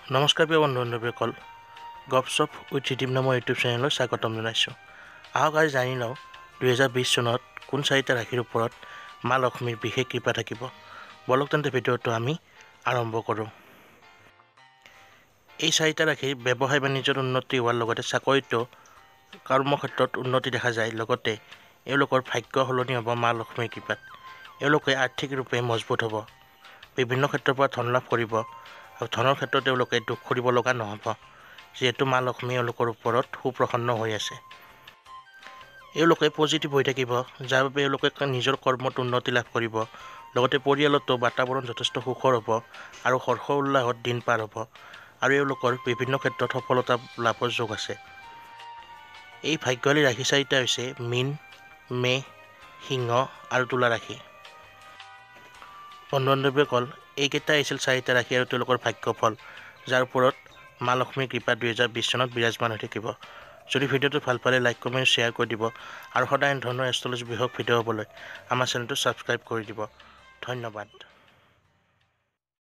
নমস্কাৰ প্ৰিয় বন্ধু-বান্ধৱীসকল, গপশ্বপ উইথ ৰিডিপ নামৰ ইউটিউব চেনেললৈ স্বাগতম জনাইছোঁ। আহক আজি জানি লওঁ 2020 চনত কোন চাৰিটা ৰাশিৰ ওপৰত মা লক্ষ্মীৰ বিশেষ কৃপা থাকিব। বলক তেন্তে ভিডিঅ'টো আমি আৰম্ভ কৰোঁ। এই চাৰিটা ৰাশিৰ ব্যৱসায় বাণিজ্যত উন্নতি হোৱাৰ লগতে চাকৰিতো কৰ্মক্ষেত্ৰত উন্নতি দেখা যায়। লগতে এওঁলোকৰ ভাগ্য সলনি হ'ব মা লক্ষ্মীৰ কৃপাত। এওঁলোকে আৰ্থিক ৰূপে মজবুত হ'ব, বিভিন্ন ক্ষেত্ৰৰ পৰা ধন লাভ কৰিব আৰু ধনৰ ক্ষেত্ৰত তেওঁলোকে দুখ কৰিব লগা নহ'ব, যিহেতু মা লক্ষ্মী এওঁলোকৰ ওপৰত সুপ্ৰসন্ন হৈ আছে। এওঁলোকে পজিটিভ হৈ থাকিব, যাৰ বাবে এওঁলোকে নিজৰ কৰ্মত উন্নতি লাভ কৰিব। লগতে পৰিয়ালতো বাতাবৰণ যথেষ্ট সুখৰ হ'ব আৰু হৰ্ষ উল্লাহত দিন পাৰ হ'ব আৰু এওঁলোকৰ বিভিন্ন ক্ষেত্ৰত সফলতা লাভৰ যোগ আছে। এই ভাগ্যশালী ৰাশি চাৰিটা হৈছে মীন, মেষ, সিংহ আৰু তুলা ৰাশি। বন্ধু-বান্ধৱীসকল, এইকেইটাই আছিল চাৰিটা ৰাশি আৰু তেওঁলোকৰ ভাগ্যফল, যাৰ ওপৰত মা লক্ষ্মীৰ কৃপা 2020 চনত বিৰাজমান হৈ থাকিব। যদি ভিডিঅ'টো ভাল পালে লাইক, কমেণ্ট, শ্বেয়াৰ কৰি দিব আৰু সদায় এনেধৰণৰ এষ্ট্ৰলজি বিষয়ক ভিডিঅ' হ'বলৈ আমাৰ চেনেলটো ছাবস্ক্ৰাইব কৰি দিব। ধন্যবাদ।